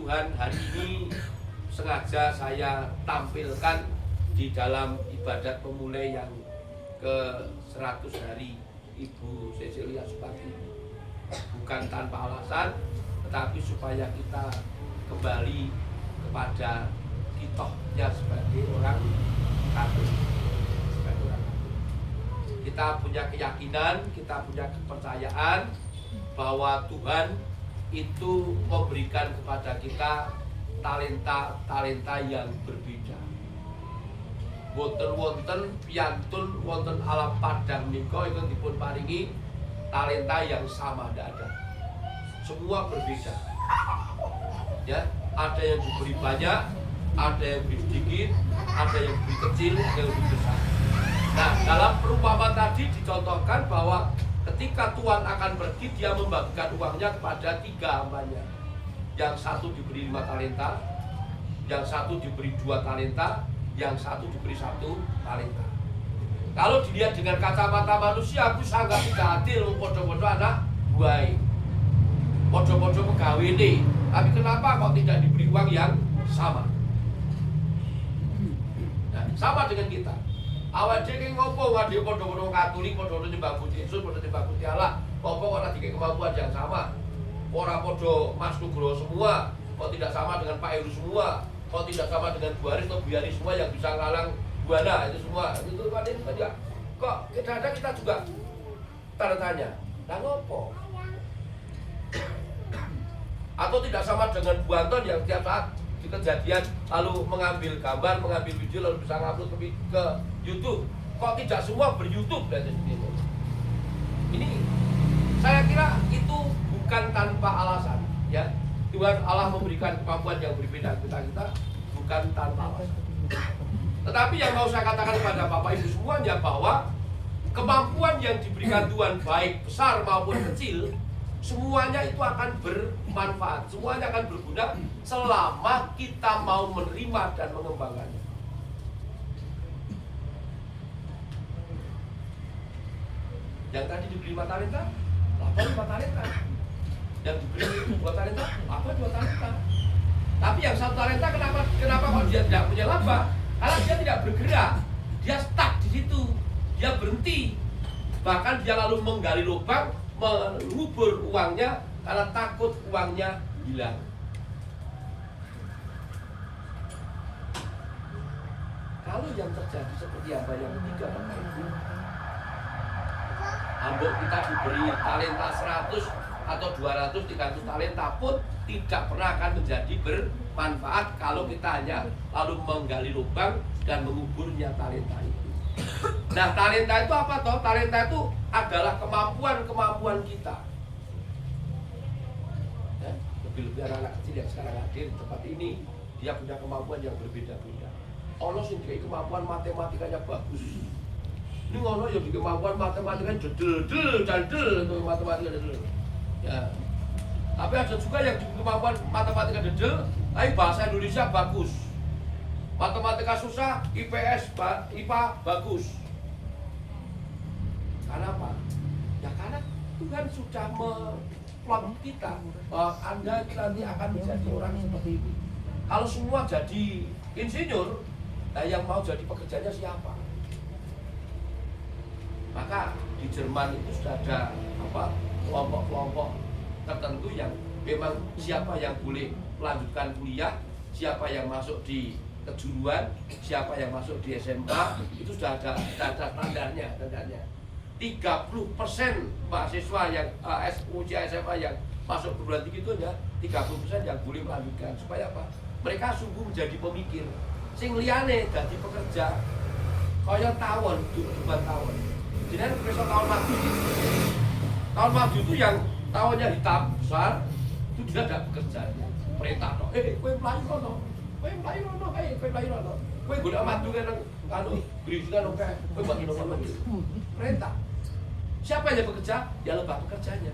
Tuhan, hari ini sengaja saya tampilkan di dalam ibadat pemulai yang ke 100 hari Ibu Cecilia Supati. Bukan tanpa alasan, tetapi supaya kita kembali kepada kitohnya sebagai orang Katolik. Kita punya keyakinan, kita punya kepercayaan bahwa Tuhan itu memberikan kepada kita talenta-talenta yang berbeda. Wonten piantun wonten alam padang nika ingkang dipun paringi talenta yang sama, tidak ada. Semua berbeda. Ya, ada yang diberi banyak, ada yang diberi sedikit, ada yang diberi kecil, ada yang diberi besar. Nah, dalam perumpamaan tadi dicontohkan bahwa ketika Tuhan akan pergi, dia membagikan uangnya kepada 3 hambanya. Yang satu diberi 5 talenta, yang satu diberi 2 talenta, yang satu diberi 1 talenta. Kalau dilihat dengan kacamata manusia, aku sangat tidak adil podo-podo anak buai, podo-podo pegawai ini. Tapi kenapa kok tidak diberi uang yang sama? Nah, sama dengan kita. Awal dia ngopo nggak dia podo-podo Katolik, podo-podo nyembah Gusti Yesus, podo nyembah Gusti Allah. Ngopo kok dikasih kemampuan yang sama? Orang podo Mas Nugroho semua, kok tidak sama dengan Pak Heru semua, kok tidak sama dengan Bu Haris atau Bu Yani semua yang bisa ngalang Buana itu semua. Itu kan ini saja. Kok kadang-kadang kita juga tanda tanya, nah ngopo? Atau tidak sama dengan Bu Anton yang tiap saat di kejadian lalu mengambil gambar, mengambil video lalu bisa ngupload ke YouTube. Kok tidak semua ber-YouTube dan sebagainya. Ini saya kira itu bukan tanpa alasan, ya. Tuhan Allah memberikan kemampuan yang berbeda kepada kita bukan tanpa alasan. Tetapi yang mau saya katakan kepada Bapak Ibu semuanya bahwa kemampuan yang diberikan Tuhan baik besar maupun kecil, semuanya itu akan bermanfaat, semuanya akan berguna selama kita mau menerima dan mengembangkannya. Yang tadi diberi 5 talenta, apa 5 talenta? Yang diberi 2 talenta, apa 2 talenta? Tapi yang 1 talenta kenapa kalau dia tidak punya laba? Karena dia tidak bergerak, dia stuck di situ, dia berhenti. Bahkan dia lalu menggali lubang, mengubur uangnya karena takut uangnya hilang. Kalau yang terjadi seperti apa yang ketiga, Bapak Ibu, ambok kita diberi talenta 100 atau 200, 300 talenta pun tidak pernah akan menjadi bermanfaat kalau kita hanya lalu menggali lubang dan menguburnya talenta itu. Nah, talenta itu apa toh? Talenta itu adalah kemampuan kita. Ya, lebih-lebih anak kecil yang sekarang hadir di tempat ini, dia punya kemampuan yang berbeda-beda. Allah sendiri kemampuan matematikanya bagus. Ini ngono ya kemampuan matematikanya dedel matematika dedel. Ya. Tapi ada juga yang kemampuan matematika dedel, tapi bahasa Indonesia bagus. Matematika susah, IPS, IPA bagus. Karena apa? Ya karena Tuhan sudah memplot kita bahwa Anda nanti akan menjadi orang seperti ini. Kalau semua jadi insinyur, nah yang mau jadi pekerjanya siapa? Maka di Jerman itu sudah ada kelompok-kelompok tertentu yang memang siapa yang boleh melanjutkan kuliah, siapa yang masuk di kejuruan, siapa yang masuk di SMA, itu sudah ada standarnya. 30% mahasiswa yang usia SMA yang masuk perguruan tinggi itu ya 30% yang boleh melanjutkan. Supaya apa? Mereka sungguh menjadi pemikir. Sing liyane dadi pekerja kaya tawon, bukan tawon. Jadi besok tahun madu. Tahun madu itu yang tawonnya hitam besar, itu dia tidak bekerja. Perintah toh, kowe mlayu kono. Kowe mlayu kono, kowe mlayu kono. Kowe golek madu nang anu berisikan oke, kowe bagi nomor madu. Perintah. Siapa yang bekerja? Ya lebah pekerjanya.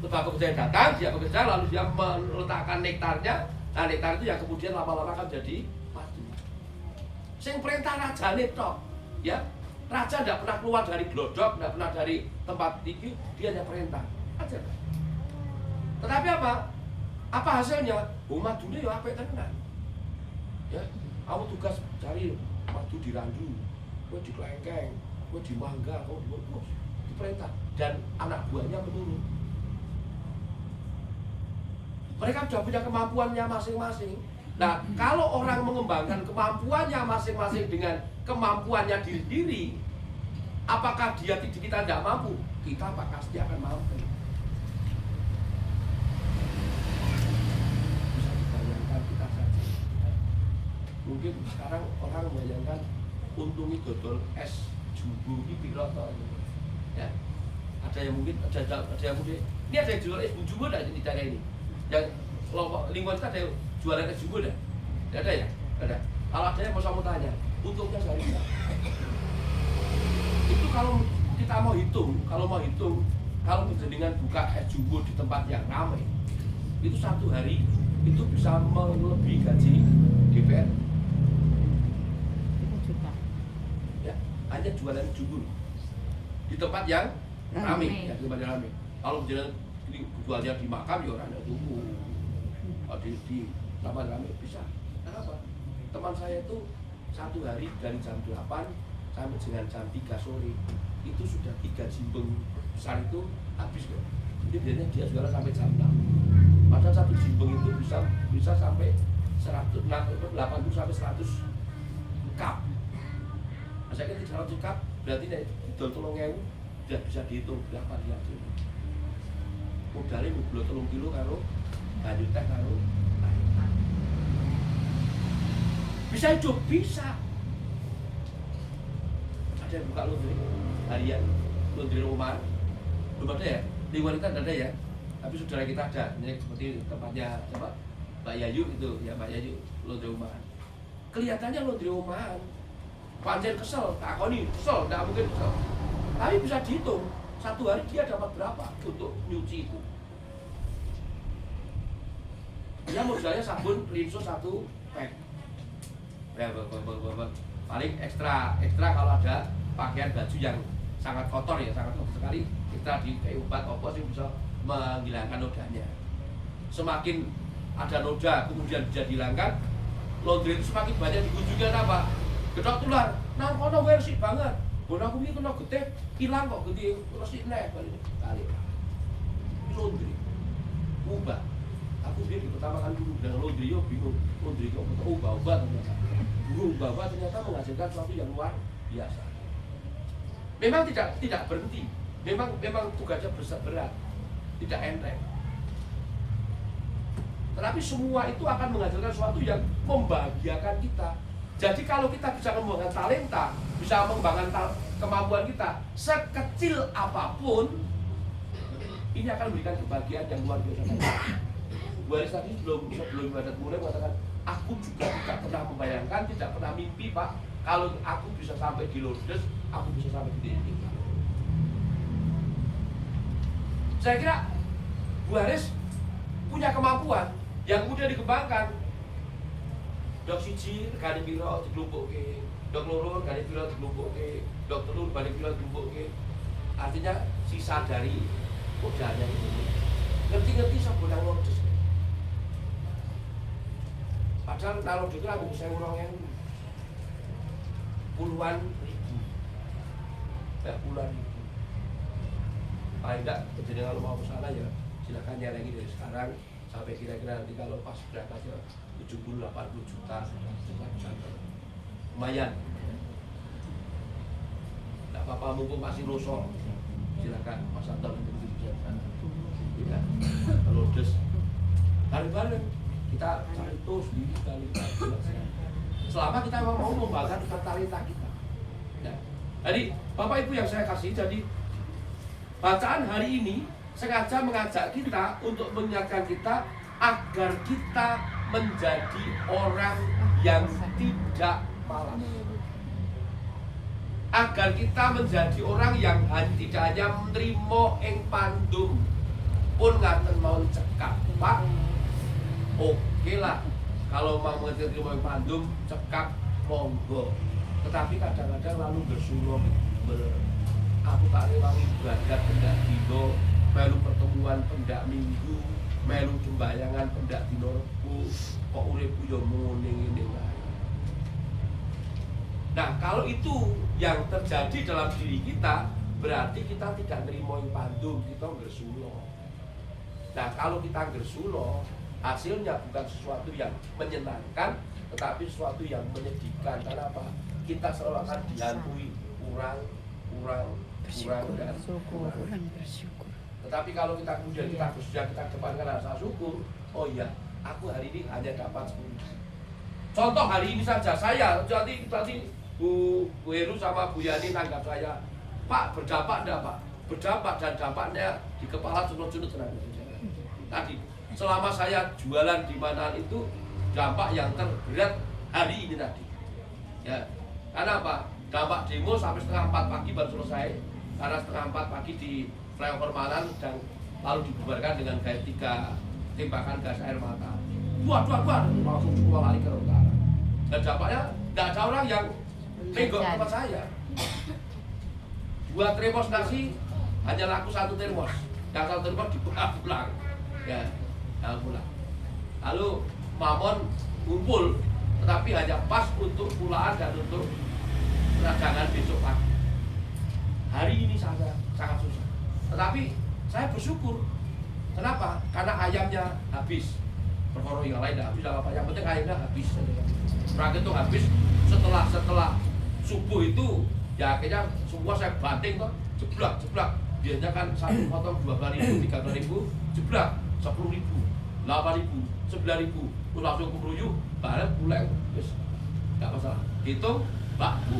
Lebah pekerja yang datang, dia bekerja lalu dia meletakkan nektarnya. Nah, nektar itu yang kemudian lama-lama akan jadi madu. Sing perintah rajane tok, ya. Raja tidak pernah keluar dari glodok, tidak pernah dari tempat tinggi, dia hanya perintah aja. Tetapi apa? Apa hasilnya? Madune ya apik tenan. Ya, kamu tugas cari madu di randu, kowe di Klengkeng, kowe di Mangga, kowe di Bogor, diperintah dan anak buahnya menurut. Mereka sudah punya kemampuannya masing-masing. Nah, kalau orang mengembangkan kemampuannya masing-masing dengan kemampuannya diri-diri, apakah kita tidak mampu? Kita pasti akan mampu. Bisa dibayangkan kita saja. Mungkin sekarang orang membayangkan untungi dodol es jumbo ini piro ya. Ada yang mungkin ada yang mungkin ini ada yang jual es jumbo enggak di daerah ini? Yang kelompok lingkungan kita ada yang jualan es jumbo enggak? Tidak ada ya? Tidak ada. Kalau ada yang mau saya tanya, untungnya sehari enggak? Itu kalau kita mau hitung, kalau dengan buka es jumbo di tempat yang ramai, itu satu hari itu bisa melebihi gaji DPR. Ya, hanya jualan jumbo di tempat yang ramai, ya, di tempat yang ramai. Kalau jualnya di makam ya orang tunggu. Kalau di tempat ramai bisa. Kenapa? Teman saya itu satu hari dari jam 8 sampai dengan jam 3 sore itu sudah 3 jimbeng besar itu habis kok. Jadi biasanya dia jualan sampai jam 6. Padahal satu jimbeng itu bisa sampai 180 sampai 100 cup. Saya kira 100 cup berarti nek didol 3.000 sudah bisa dihitung berapa dia itu. Modalnya mau 3 kilo karo banyu teh karo bisa hidup, bisa. Ada yang buka laundry harian, laundry rumah, belum ada ya? Di wanita tidak ada ya? Tapi saudara kita ada, ini seperti tempatnya apa? Mbak Yayu itu, ya Mbak Yayu, laundry rumah. Kelihatannya laundry rumah, pancen kesel, takoni kesel, tidak mungkin kesel. Tapi bisa dihitung, satu hari dia dapat berapa untuk nyuci itu. Dia modalnya sabun rinso 1 pack. Ya, paling ekstra kalau ada pakaian baju yang sangat kotor ya, sangat kotor sekali, kita dikai obat apa sih bisa menghilangkan nodanya. Semakin ada noda kemudian bisa dihilangkan, laundry itu semakin banyak dikunjungi. Apa? Gedok tular, nang kono resik banget. Bon aku iki kena getih, ilang kok getih resik neh balik. Laundry. Ubah. Aku dia pertama kali dulu dengan laundry yo bingung. Laundry kok ubah-ubah ternyata. Ubah-ubah ternyata menghasilkan sesuatu yang luar biasa. Memang tidak berhenti. Memang tugasnya berat, tidak enteng. Tetapi semua itu akan menghasilkan sesuatu yang membahagiakan kita. Jadi kalau kita bisa mengembangkan talenta, bisa mengembangkan kemampuan kita sekecil apapun, ini akan memberikan kebahagiaan yang luar biasa. Bu Aris tadi sebelum ibadat mulai mengatakan, aku juga tidak pernah membayangkan, tidak pernah mimpi Pak, kalau aku bisa sampai di Lourdes, aku bisa sampai di titik. Saya kira Bu Aris punya kemampuan yang mudah dikembangkan. Dok siji regane piro diklumpukke, dok loro regane piro diklumpukke, dok telu regane piro diklumpukke. Artinya sisa dari modalnya itu. Ngerti-ngerti sabun nang Lourdes. Padahal kalau itu aku bisa ngurang yang puluhan ribu, puluhan ribu. Paling tidak, jadi kalau mau ke sana ya silakan nyarengi dari sekarang sampai kira-kira nanti kalau pas berangkatnya 70-80 juta, lumayan. Tidak apa-apa mumpung masih rosol, silakan Mas Anton untuk dibiarkan. Ya, kalau des bareng-bareng kita cari terus diri kali selama kita mau membanggakan talenta kita. Ya. Jadi Bapak Ibu yang saya kasih, jadi bacaan hari ini sengaja mengajak kita untuk mengingatkan kita agar kita menjadi orang yang tidak malas. Agar kita menjadi orang yang tidak hanya menerima ing pandum pun ngaten mau cekak, Pak. Oke lah, kalau mau mengerti mau pandum, cekak, monggo. Tetapi kadang-kadang lalu bersulung, aku tak rewangi ibadat pendak dino, melu pertemuan pendak minggu, melu sembayangan pendak dina Rebo kok uripku yo ngene wae. Nah, kalau itu yang terjadi dalam diri kita, berarti kita tidak nerima yang pandum, kita ngersulo. Nah, kalau kita ngersulo, hasilnya bukan sesuatu yang menyenangkan, tetapi sesuatu yang menyedihkan. Karena apa? Kita selalu akan dihantui kurang dan kurang bersyukur. Tetapi kalau kita kemudian kita kedepankan rasa syukur, oh iya, aku hari ini hanya dapat 10. Contoh hari ini saja saya, tadi Bu Heru sama Bu Yani nanggap saya, Pak berdampak enggak Pak? Berdampak, dan dampaknya di kepala cunut-cunut tenaga. Tadi selama saya jualan di mana itu dampak yang terberat hari ini tadi. Ya, karena apa? Dampak demo sampai setengah 4 pagi baru selesai. Karena setengah 4 pagi di flyover Malang dan lalu dibubarkan dengan gaya 3 tembakan gas air mata. Dua, langsung semua lari ke utara. Dan dampaknya nggak ada orang yang nenggok tempat saya. 2 termos nasi hanya laku 1 termos. Yang 1 termos dibuka pulang. Ya, pulang. Lalu mamon kumpul, tetapi hanya pas untuk pulaan dan untuk peragangan besok pagi. Hari ini sangat susah. Tetapi saya bersyukur. Kenapa? Karena ayamnya habis. Perkara yang lain habis, apa yang penting ayamnya habis. Perang itu habis setelah subuh itu, ya akhirnya semua saya banting kok, jeblak. Biasanya kan satu potong 12.000, 13.000, jeblak 10.000, 8.000, 9.000, terus langsung kumruyu, bareng pulang, yes, nggak masalah. Hitung, Bu.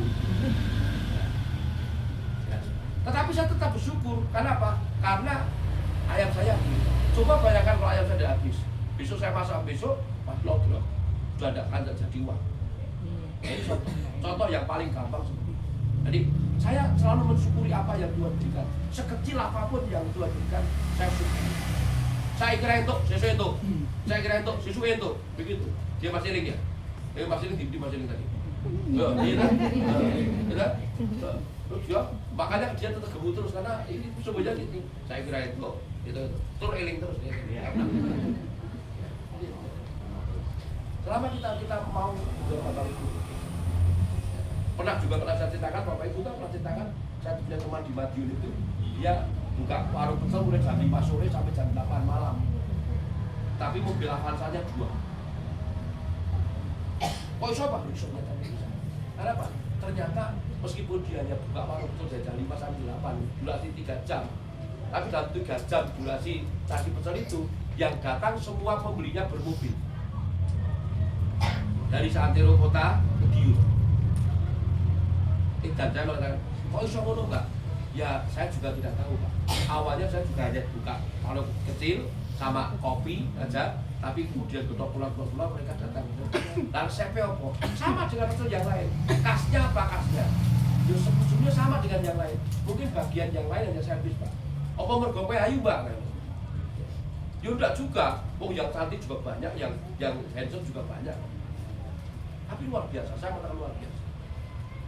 Ya. Tetapi saya tetap bersyukur. Karena apa? Karena ayam saya habis. Coba bayangkan kalau ayam saya tidak habis. Besok saya masak pas loglok, sudah tidak akan jadi uang. Ini contoh yang paling gampang seperti itu. Jadi saya selalu mensyukuri apa yang Tuhan berikan. Sekecil apapun yang Tuhan berikan, saya syukuri. Saya kira itu, sesuai itu. Saya kira itu, sesuai itu. Begitu. Dia masih ring ya? Dia masih ring, di masih ring tadi. Terus dia, makanya dia tetap gemuk terus karena ini semuanya gitu. Saya kira itu terus eling terus. Selama kita mau berbakar itu. Pernah saya ceritakan, Bapak Ibu kan pernah ceritakan, saya punya teman di Madiun itu, dia buka warung pecel mulai jam 5 sore sampai jam 8 malam. Tapi mobil Avanza-nya 2. Kok iso Pak? Karena apa? Ternyata meskipun dia hanya buka warung pecel dari jam 5 sampai 8, durasi 3 jam. Tapi dalam 3 jam durasi cari pecel itu, yang datang semua pembelinya bermobil. Dari Santero Kota ke Giur. Dan saya mengatakan, kok iso ngono Mbak? Ya saya juga tidak tahu Pak. Awalnya saya juga hanya buka warung kecil sama kopi aja, tapi kemudian pulang mereka datang. Dan resepnya apa? Sama dengan pecel yang lain. Kasnya apa kasnya? Ya sebetulnya sama dengan yang lain. Mungkin bagian yang lain hanya servis Pak. Apa mergo ayu Mbak? Ya enggak juga. Oh yang cantik juga banyak, yang handsome juga banyak. Tapi luar biasa, saya mengatakan luar biasa.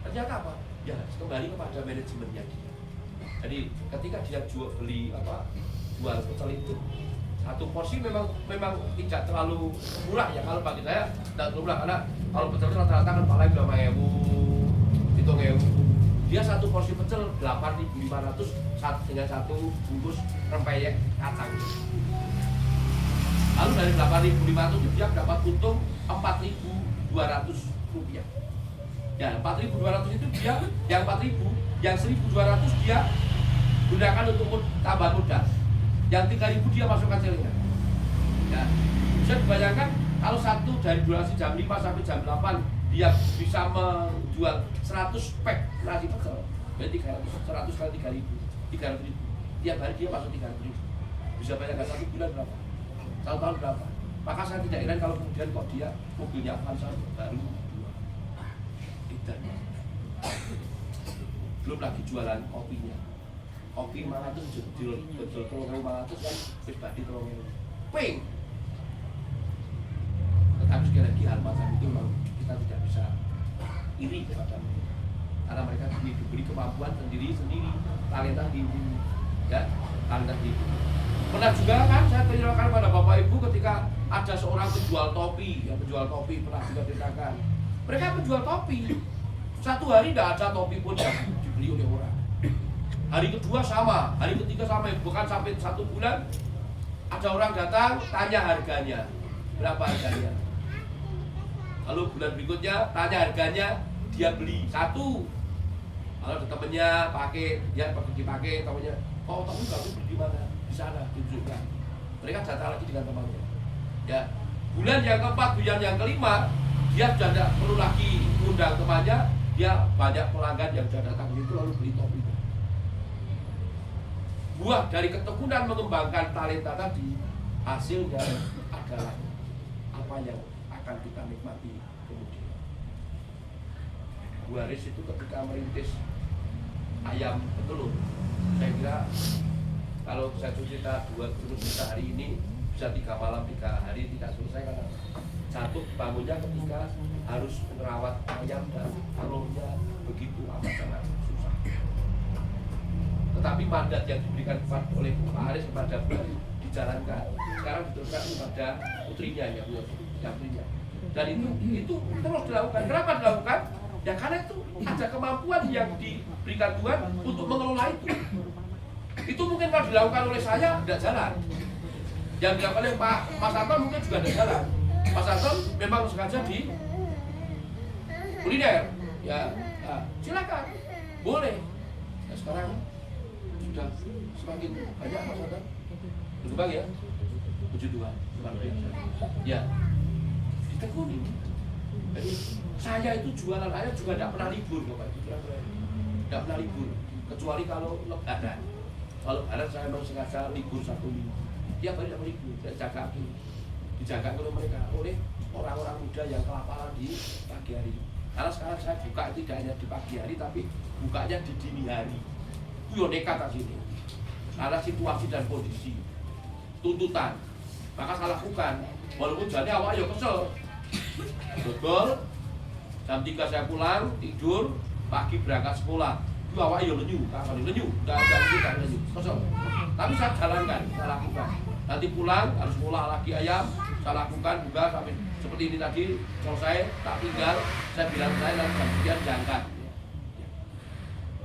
Ternyata apa? Ya kembali kepada manajemennya dia. Jadi ketika dia jual pecel itu, satu porsi memang tidak terlalu murah ya. Kalau bagi saya tidak terlalu murah, karena kalau pecel rata-rata kan paling 5.000, 7.000. Dia satu porsi pecel 8.500 dengan satu bungkus rempeyek kacang. Lalu dari 8.500 dia dapat untung 4.200 rupiah. Ya 4.200 itu dia, yang 4.000, yang 1.200 dia gunakan untuk tambahan modal. Yang 3.000 dia masukkan celengan. Ya, bisa dibayangkan kalau satu dari durasi jam 5 sampai jam 8 dia bisa menjual 100 pack nasi pecel, berarti 100 kali 3.000, 300.000. Tiap hari dia masuk 300.000. Bisa bayangkan satu bulan berapa? Satu tahun berapa? Maka saya tidak heran kalau kemudian kok dia mobilnya Avanza baru 2. Belum lagi jualan kopinya. Kopi malah itu jual 3.500 kan wis badi 3.000. Ping. Tetapi sekali lagi hal macam itu memang kita tidak bisa iri kepada mereka. Karena mereka diberi kemampuan sendiri, talenta tinggi. ya talenta hidup. Pernah juga kan saya ceritakan pada Bapak Ibu ketika ada seorang penjual topi, ya penjual topi pernah juga ceritakan. Mereka penjual topi, satu hari tidak ada topi pun yang dibeli oleh orang. Hari kedua sama, hari ketiga sama, bukan sampai 1 bulan ada orang datang tanya harganya, berapa harganya. Lalu bulan berikutnya tanya harganya, dia beli satu. Kalau ada temennya pakai, dia dipakai, temennya, oh kamu kamu beli di mana? Di sana, tunjukkan. Mereka datang lagi dengan temannya. Ya, bulan yang keempat, bulan yang kelima, dia sudah tidak perlu lagi undang temannya, dia banyak pelanggan yang sudah datang itu lalu beli topi. Buah dari ketekunan mengembangkan talenta tadi, hasilnya adalah apa yang akan kita nikmati kemudian. Bu Haris itu ketika merintis ayam petelur, saya kira kalau saya cerita 2 cerita hari ini bisa 3 malam 3 hari tidak selesai karena jatuh bangunnya ketika harus merawat ayam dan telurnya begitu amat sangat susah. Tetapi mandat yang diberikan oleh Pak Haris kepada Bu Haris dijalankan, sekarang diteruskan kepada putrinya ya Bu, putrinya. Dan itu terus dilakukan. Kenapa dilakukan? Ya karena itu ada kemampuan yang diberikan Tuhan untuk mengelola itu. Itu mungkin kalau dilakukan oleh saya tidak jalan. Yang dilakukan oleh Mas Anton mungkin juga tidak jalan. Mas Anton memang sengaja di kuliner. Ya, nah, silakan, boleh. Nah, sekarang sudah semakin banyak Mas Anton berkembang ya. Puji Tuhan, luar biasa. Ya, ditekuni. Jadi saya itu jualan ayam juga tidak pernah libur, Bapak Ibu. Tidak pernah libur, kecuali kalau lebaran. Kalau lebaran saya memang sengaja libur 1 minggu. Tiap hari tidak libur, dijaga oleh mereka, oleh orang-orang muda yang kelaparan di pagi hari. Karena sekarang saya buka tidak hanya di pagi hari, tapi bukanya di dini hari. Itu nekat di sini. Karena situasi dan kondisi, tuntutan, maka saya lakukan. Walaupun jadi awak ya kesel. Betul. Jam 3 saya pulang, tidur, pagi berangkat sekolah. Itu awak ya lenyu, kapan lenyu, enggak lenyu, kesel. Tapi saya jalankan, saya lakukan. Nanti pulang harus sekolah lagi ayam, saya lakukan juga sampai seperti ini tadi. Selesai, tak tinggal, saya bilang saya dan kemudian diangkat.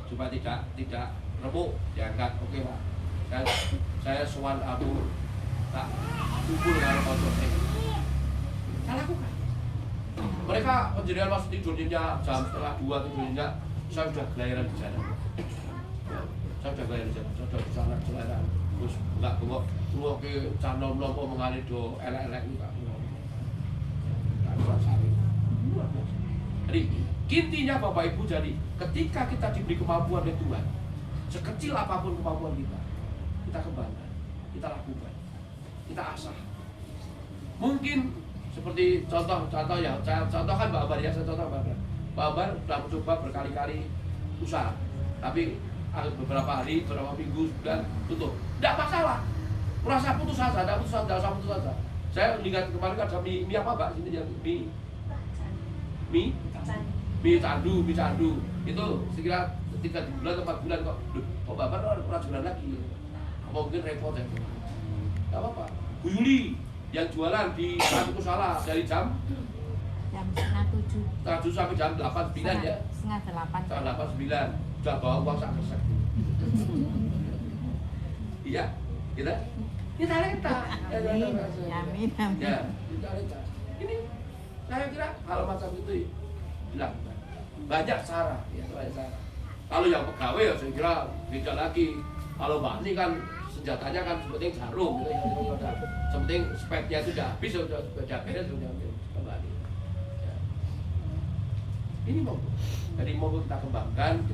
Supaya tidak remuk, diangkat. Oke Pak. Saya sowan Abu tak kumpul dengan konsorsium. Saya lakukan. Mereka kejadian masih tidurnya jam 1:30 tidurnya, saya sudah gelayaran di sana. Saya sudah gelayaran di sana, saya sudah di sana gelayaran. Terus enggak bengok, keluar ke channel nopo mengalir do elek-elek itu Kak. Jadi intinya Bapak Ibu, jadi ketika kita diberi kemampuan oleh Tuhan, sekecil apapun kemampuan kita kembangkan, kita lakukan, kita asah. Mungkin seperti contoh ya, saya contohkan Mbak Ambar ya, saya contoh Mbak Ambar. Mbak Ambar sudah mencoba berkali-kali usaha, tapi beberapa hari, beberapa minggu sudah tutup. Tidak masalah, merasa putus asa, tidak putus asa. Saya lihat kemarin ada mie apa Mbak? Sini yang mie candu. Itu sekira 3 bulan atau 4 bulan kok. Kok Mbak Ambar pernah jualan lagi? Apa mungkin repot ya? Tidak apa-apa. Bu Yuli yang jualan di satu salah dari jam 7 sampai jam 8-9 ya. Setengah 8-9 sudah bawa uang sak kresek. Iya, kita talenta. Amin. Ya, kita talenta. Ini saya kira hal macam itu dilakukan. Banyak cara, ya banyak cara. Kalau yang pegawai ya saya kira beda lagi. Kalau Mbak Ani kan senjatanya kan seperti jarum, gitu ya. Sepenting speknya itu sudah habis, sudah beres, sudah kembali. Ya. Ini mau, jadi mau kita kembangkan,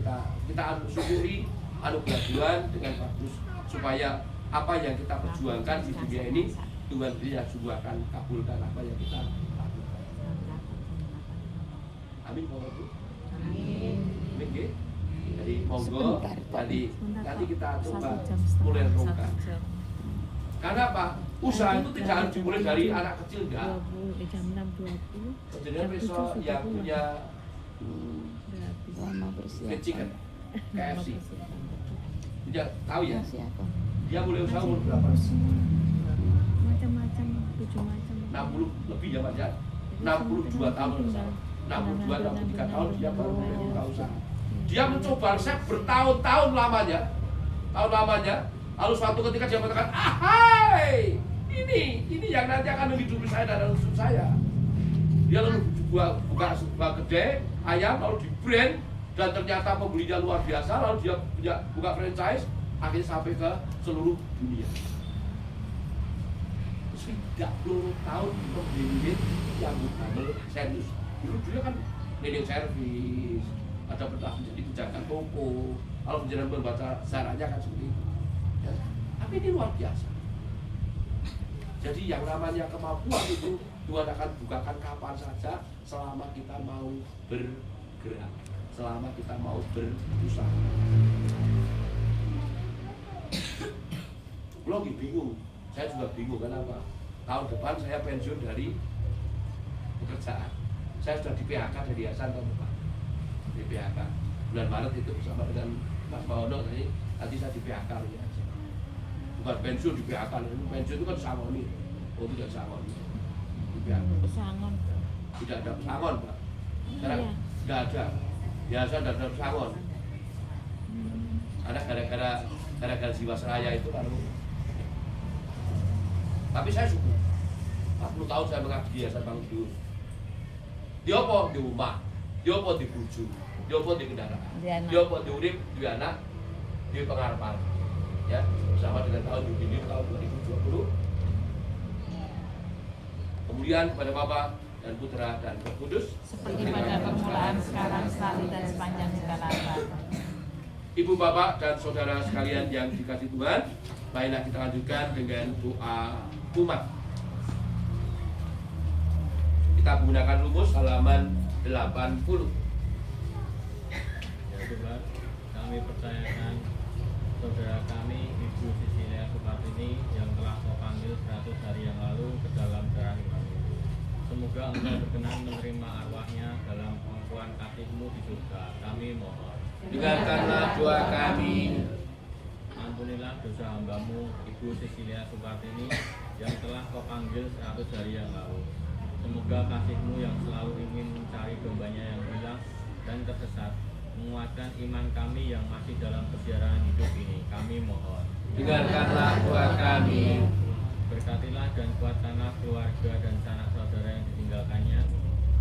kita syukuri anugerah Tuhan dengan bagus supaya apa yang kita perjuangkan di dunia ini Tuhan dia juga akan kabulkan apa yang kita lakukan. Amin, Bapak Ibu. Amin. Amin. Jadi monggo nanti kita coba mulai renungkan. Karena apa? Usaha itu tidak harus dimulai dari anak kecil, enggak. Jam 6.20. Kemudian besok yang punya kecil kan, KFC. Tidak tahu ya? Masih apa? Dia mulai usaha umur Masih berapa? semua. Macam-macam, 7 macam. 60 lebih ya Pak ya? 62 tahun kalau salah. 62 63 tahun dia baru mulai buka usaha. Dia mencoba resep bertahun-tahun lamanya. Tahun lamanya. Lalu suatu ketika dia mengatakan, ahai, ini yang nanti akan menghidupi saya dan usus saya. Dia lalu buka sebuah kedai ayam, lalu di brand, dan ternyata pembelinya luar biasa. Lalu dia buka franchise, akhirnya sampai ke seluruh dunia. 30 tahun pembeli yang berdamel serius. Dulu kan cleaning service, ada bertahun jadi penjaga toko, kalau menjelang membaca caranya kan seperti itu. Ya. Tapi ini luar biasa. Jadi yang namanya kemampuan itu Tuhan akan bukakan kapan saja selama kita mau bergerak, selama kita mau berusaha. Lo bingung, saya juga bingung kenapa. Tahun depan saya pensiun dari pekerjaan. Saya sudah di PHK dari Yayasan tahun depan. Di PHK bulan Maret itu bersama dengan Mas Mawono tadi. Nanti saya di PHK ya. Bukan pensiun di PHK. Pensiun itu kan sangoni. Oh tidak sangoni. Di PHK. Pesangon. Tidak ada pesangon Pak. Sekarang Iya. tidak ada. Yayasan tidak ada pesangon. Karena gara-gara Jiwasraya itu lalu. Tapi saya syukur 40 tahun saya mengabdi di Yayasan Bangun Hidup. Di apa? Di rumah, di apa? Di bojo, di apa? Di kendaraan, di apa? Di urip, di anak, di pengharapan. Ya, bersama dengan tahun Jubilee tahun 2020. Kemudian kepada Bapa dan Putra dan Roh Kudus, Seperti pada permulaan, sekarang, selalu, dan sepanjang segala abad. Ibu, Bapak, dan saudara sekalian yang dikasihi Tuhan, baiklah kita lanjutkan dengan doa umat. Kita menggunakan rumus halaman 80. Ya Tuhan, kami percayakan saudara kami Ibu Sisilia Supartini yang telah Kau panggil 100 hari yang lalu ke dalam darah kami. Semoga Engkau berkenan menerima arwahnya dalam pangkuan kasih-Mu di surga. Kami mohon. Dengarkanlah doa kami. Ampunilah dosa hamba-Mu Ibu Sisilia Supartini yang telah Kau panggil 100 hari yang lalu. Semoga kasih-Mu yang selalu ingin mencari dombanya yang hilang dan tersesat menguatkan iman kami yang masih dalam perjalanan hidup ini. Kami mohon. Dengarkanlah doa kami. Berkatilah dan kuatkanlah keluarga dan sanak saudara yang ditinggalkannya.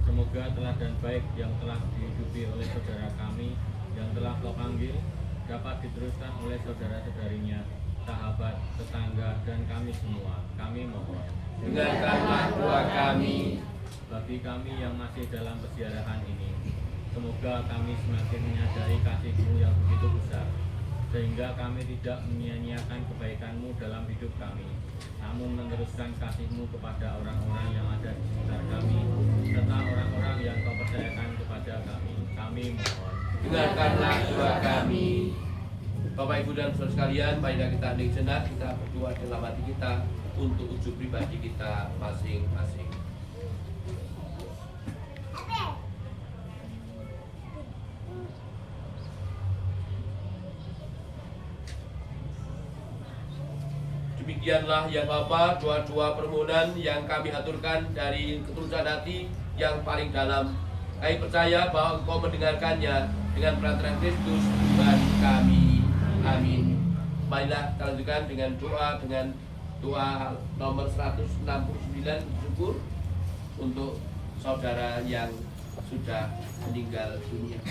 Semoga teladan baik yang telah dihidupi oleh saudara kami yang telah Kau panggil dapat diteruskan oleh saudara-saudarinya, sahabat, tetangga, dan kami semua. Kami mohon. Dengarkanlah doa kami. Bagi kami yang masih dalam peziarahan ini, semoga kami semakin menyadari kasih-Mu yang begitu besar, sehingga kami tidak menyia-nyiakan kebaikan-Mu dalam hidup kami, namun meneruskan kasih-Mu kepada orang-orang yang ada di sekitar kami, serta orang-orang yang Kau percayakan kepada kami. Kami mohon. Dengarkanlah doa kami. Bapak, Ibu, dan saudara sekalian, marilah kita hening sejenak, kita berdoa dalam hati kita untuk ujung pribadi kita masing-masing. Demikianlah ya Bapa, doa-doa permohonan yang kami aturkan dari ketulusan hati yang paling dalam. Kami percaya bahwa Engkau mendengarkannya dengan perantaraan Kristus Tuhan kami. Amin. Marilah kita lanjutkan dengan doa nomor 169, syukur untuk saudara yang sudah meninggal dunia.